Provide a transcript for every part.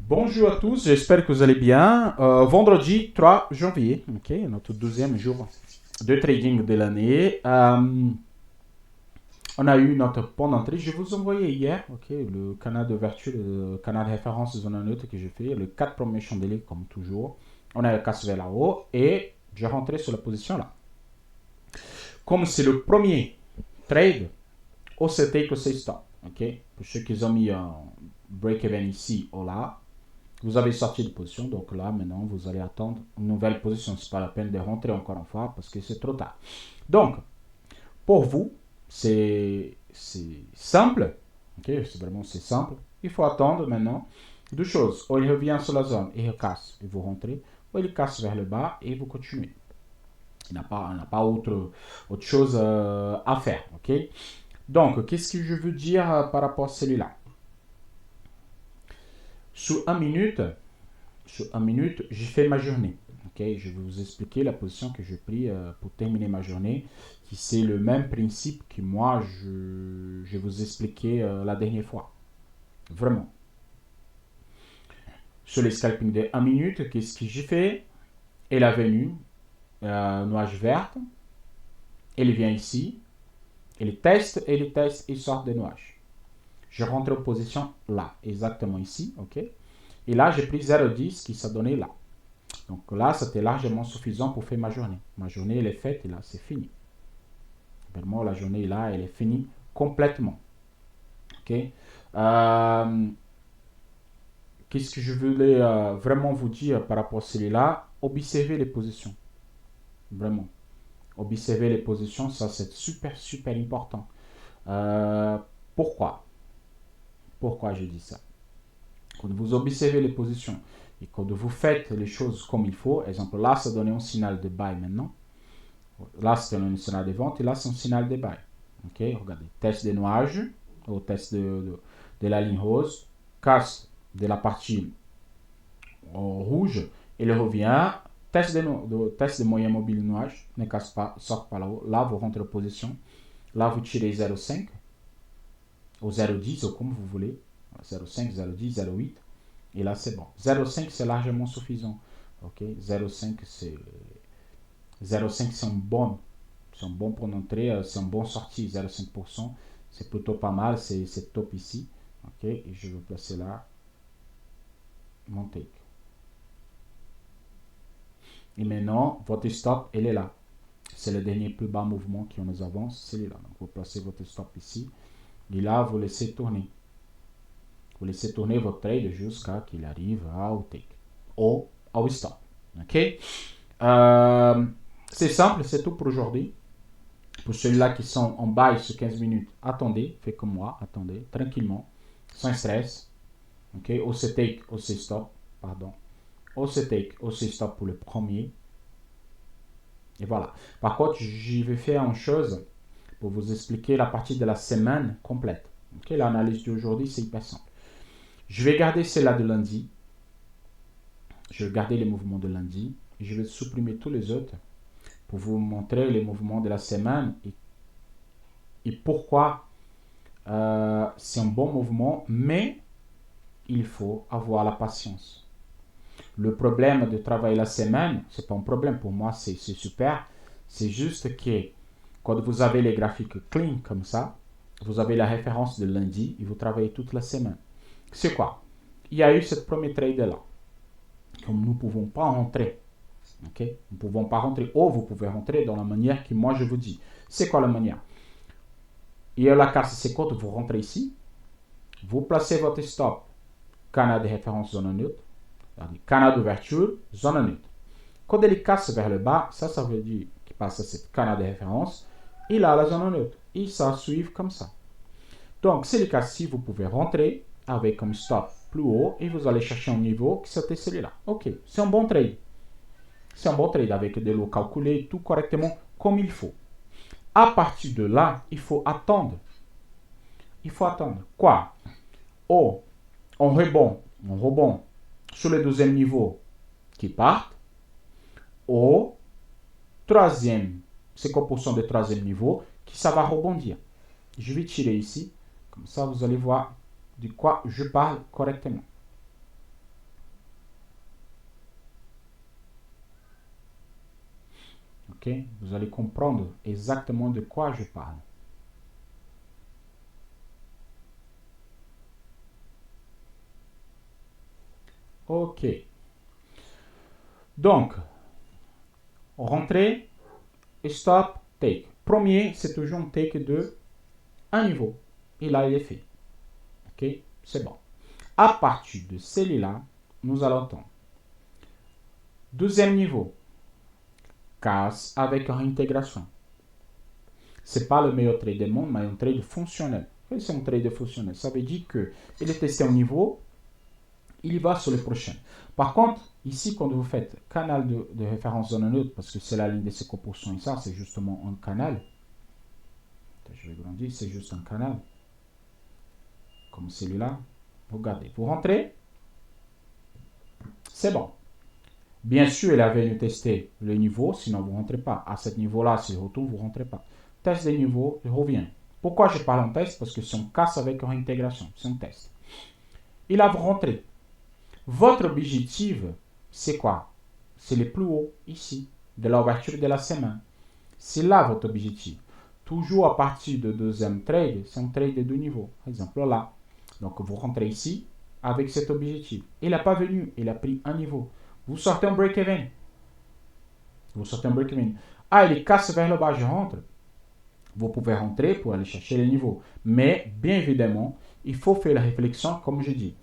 Bonjour à tous, j'espère que vous allez bien. Vendredi 3 janvier, ok, notre 12e jour de trading de l'année. On a eu notre point d'entrée. Je vous envoyais hier, ok, le canal de vertu, le canal de référence zone en neutre que j'ai fait, le 4 premiers chandeliers comme toujours. On a le casse vers là-haut et j'ai rentré sur la position là. Comme c'est le premier trade, au take, au stop, ok. Pour ceux qui ont mis un break-even ici ou là, vous avez sorti de position, donc là, maintenant, vous allez attendre une nouvelle position. Ce n'est pas la peine de rentrer encore une fois parce que c'est trop tard. Donc, pour vous, c'est simple. Ok, c'est simple. Il faut attendre maintenant deux choses. Ou il revient sur la zone et il casse et vous rentrez, ou il casse vers le bas et vous continuez. Il n'a pas autre chose à faire. Ok. Donc, qu'est-ce que je veux dire par rapport à celui-là? Sous 1 minute, j'ai fait ma journée. Okay, je vais vous expliquer la position que j'ai prise pour terminer ma journée, qui c'est le même principe que moi je vous expliquais la dernière fois. Vraiment. Sur les scalpings de 1 minute, qu'est-ce que j'ai fait? Elle est venue, nuage verte, elle vient ici, elle teste, il sort des nuages. Je rentre en position là, exactement ici, ok? Et là, j'ai pris 0,10 qui s'est donné là. Donc là, c'était largement suffisant pour faire ma journée. Ma journée, elle est faite et là, c'est fini. Vraiment, la journée, là, elle est finie complètement. Ok. Qu'est-ce que je voulais vraiment vous dire par rapport à celui-là? Observez les positions. Vraiment. Observez les positions, ça, c'est super, super important. Pourquoi? Pourquoi je dis ça? Quand vous observez les positions et quand vous faites les choses comme il faut, exemple, là, ça donne un signal de buy maintenant. Là, c'est un signal de vente et là, c'est un signal de buy. Ok, regardez. Test des nuages, au test de la ligne rose, casse de la partie rouge, il revient, test de moyen mobile nuage, ne casse pas, sort par là-haut. Là, vous rentrez en position. Là, vous tirez 0,5 ou 0,10 ou comme vous voulez. 0,5, 0,10, 0,8. Et là, c'est bon. 0,5, c'est largement suffisant. Ok, 0,5, c'est 0,5, c'est un bon point d'entrée, c'est un bon sortie, 0,5%. C'est plutôt pas mal, c'est top ici. Ok, et je vais placer là mon take. Et maintenant, votre stop, elle est là. C'est le dernier plus bas mouvement qui nous avance, c'est là. Donc, vous placez votre stop ici. Et là, vous laissez tourner. Vous laissez tourner votre trade jusqu'à qu'il arrive au take. Ou au stop. Ok. C'est simple, c'est tout pour aujourd'hui. Pour ceux-là qui sont en buy sur 15 minutes, attendez, faites comme moi, attendez, tranquillement, sans stress. Ok, OC take, OC stop, pardon. OC take, OC stop pour le premier. Et voilà. Par contre, j'y vais faire une chose pour vous expliquer la partie de la semaine complète. Ok, l'analyse d'aujourd'hui, c'est hyper simple. Je vais garder celle-là de lundi. Je vais garder les mouvements de lundi. Et je vais supprimer tous les autres pour vous montrer les mouvements de la semaine et pourquoi c'est un bon mouvement, mais il faut avoir la patience. Le problème de travailler la semaine, c'est pas un problème pour moi, c'est super. C'est juste que quand vous avez les graphiques clean comme ça, vous avez la référence de lundi et vous travaillez toute la semaine. C'est quoi? Il y a eu cette première trade là. Comme nous ne pouvons pas rentrer. Ok? Nous ne pouvons pas rentrer. Ou vous pouvez rentrer dans la manière que moi je vous dis. C'est quoi la manière? Il y a la carte C-code, vous rentrez ici. Vous placez votre stop. Canal de référence zone neutre. Canal d'ouverture, zone neutre. Quand il casse vers le bas, ça veut dire qu'il passe à cette canal de référence. Il a la zone neutre. Et ça suit comme ça. Donc, c'est le cas-ci, vous pouvez rentrer avec un stop plus haut et vous allez chercher un niveau qui c'était celui-là. Ok, c'est un bon trade. C'est un bon trade avec des lots calculés, tout correctement comme il faut. À partir de là, il faut attendre. Il faut attendre. Quoi? Oh, on rebond sur le deuxième niveau qui part au troisième, 50% de troisième niveau qui ça va rebondir. Je vais tirer ici, comme ça vous allez voir de quoi je parle correctement. Ok? Vous allez comprendre exactement de quoi je parle. Ok. Donc, rentrée, stop, take. Premier, c'est toujours un take de un niveau. Et là, il est fait. Ok? C'est bon. À partir de celui-là, nous allons attendre. Deuxième niveau, casse avec réintégration. C'est pas le meilleur trade du monde, mais un trade fonctionnel. C'est un trade fonctionnel. Ça veut dire qu'il est testé au niveau, il y va sur le prochain. Par contre, ici, quand vous faites canal de référence zone neutre, parce que c'est la ligne de ces proportions et ça, c'est justement un canal. Je vais grandir, c'est juste un canal. Comme celui-là. Regardez, vous rentrez. C'est bon. Bien sûr, il avait venu tester le niveau, sinon vous ne rentrez pas. À ce niveau-là, s'il retourne, vous ne rentrez pas. Test des niveaux, il revient. Pourquoi je parle en test? Parce que c'est un casse avec réintégration. C'est un test. Il a rentré. Votre objectif, c'est quoi? C'est le plus haut, ici, de l'ouverture de la semaine. C'est là votre objectif. Toujours à partir de deuxième trade, c'est un trade de deux niveaux. Par exemple, là. Donc, vous rentrez ici avec cet objectif. Il n'a pas venu, il a pris un niveau. Vous sortez un break-even. Vous sortez un break-even. Ah, il casse vers le bas, je rentre. Vous pouvez rentrer pour aller chercher les niveaux. Mais, bien évidemment, il faut faire la réflexion, comme je dis.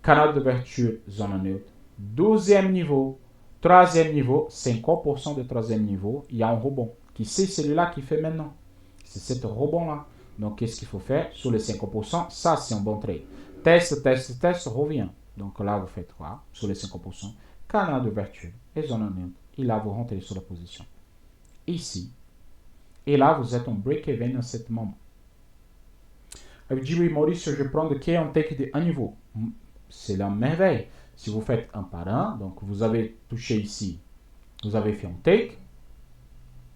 Canal d'ouverture, zone neutre. Deuxième niveau, troisième niveau, 50% de troisième niveau, il y a un rebond. Qui c'est celui-là qui fait maintenant? C'est ce rebond-là. Donc, qu'est-ce qu'il faut faire? Sur les 50%, ça, c'est un bon trade. Test, test, test, revient. Donc là, vous faites quoi? Sur les 50%, canal d'ouverture et zone neutre. Et là, vous rentrez sur la position. Ici. Et là, vous êtes en break-even à ce moment. Je dis, oui, Maurice, je prends de qui on take de un niveau. C'est la merveille. Si vous faites un par un, donc vous avez touché ici, vous avez fait un take,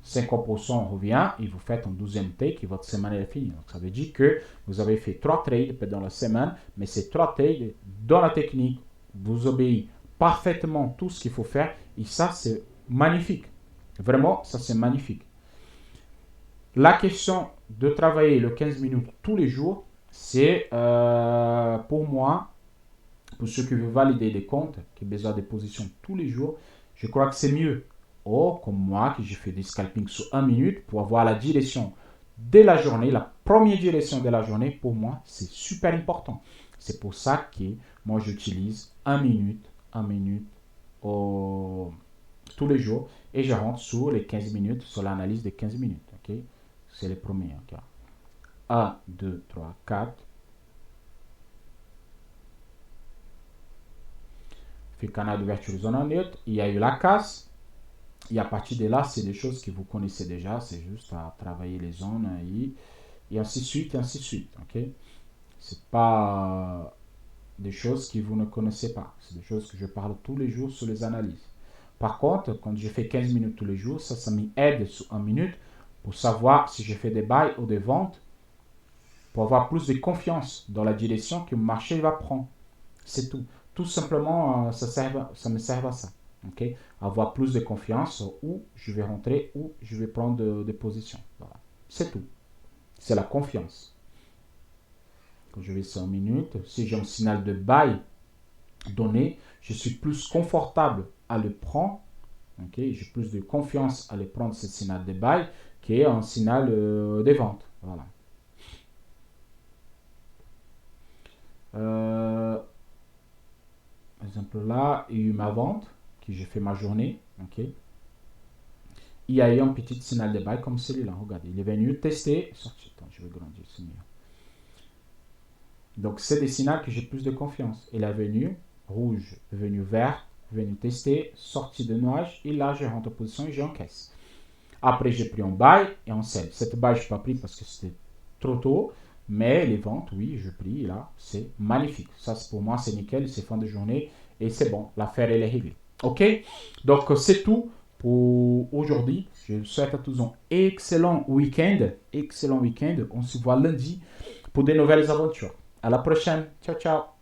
50% revient et vous faites un 12e take et votre semaine est finie. Donc ça veut dire que vous avez fait 3 trades pendant la semaine, mais ces 3 trades, dans la technique, vous obéissez parfaitement tout ce qu'il faut faire et ça c'est magnifique. Vraiment, ça c'est magnifique. La question de travailler le 15 minutes tous les jours, c'est pour moi, pour ceux qui veulent valider des comptes, qui ont besoin de positions tous les jours, je crois que c'est mieux. Or, comme moi, que j'ai fait des scalpings sur 1 minute pour avoir la direction de la journée, la première direction de la journée, pour moi, c'est super important. C'est pour ça que moi, j'utilise 1 minute tous les jours et je rentre sur les 15 minutes, sur l'analyse des 15 minutes. Okay? C'est le premier. Okay? 1, 2, 3, 4. Fait canal d'ouverture zone neutre. Il y a eu la casse. Et à partir de là, c'est des choses que vous connaissez déjà. C'est juste à travailler les zones et ainsi de suite, et ainsi de suite. Okay? C'est pas des choses que vous ne connaissez pas. C'est des choses que je parle tous les jours sur les analyses. Par contre, quand je fais 15 minutes tous les jours, ça m'aide sur 1 minute pour savoir si je fais des buys ou des ventes, pour avoir plus de confiance dans la direction que le marché va prendre. C'est tout. Tout simplement, ça me sert à ça. Okay? Avoir plus de confiance où je vais rentrer, où je vais prendre des positions. Voilà. C'est tout. C'est la confiance. Quand je vais 5 minutes, si j'ai un signal de buy donné, je suis plus confortable à le prendre. Okay? J'ai plus de confiance à le prendre, ce signal de buy, qu'un signal de vente. Voilà. Par exemple, là, il y a eu ma vente, que j'ai fait ma journée. Okay? Il y a eu un petit signal de buy comme celui-là. Regardez, il est venu tester. Sorti. Attends, je vais grandir, c'est mieux. Donc, c'est des signaux que j'ai plus de confiance. Il est venu rouge, venu vert, venu tester, sorti de nuage. Et là, je rentre en position et j'encaisse. Après, j'ai pris un buy et un sell. Cette buy, je n'ai pas pris parce que c'était trop tôt. Mais les ventes, oui, je pris. Et là, c'est magnifique. Ça, pour moi, c'est nickel. C'est fin de journée. Et c'est bon. L'affaire, elle est réglée. OK? Donc, c'est tout pour aujourd'hui. Je vous souhaite à tous un excellent week-end. Excellent week-end. On se voit lundi pour de nouvelles aventures. À la prochaine. Ciao, ciao.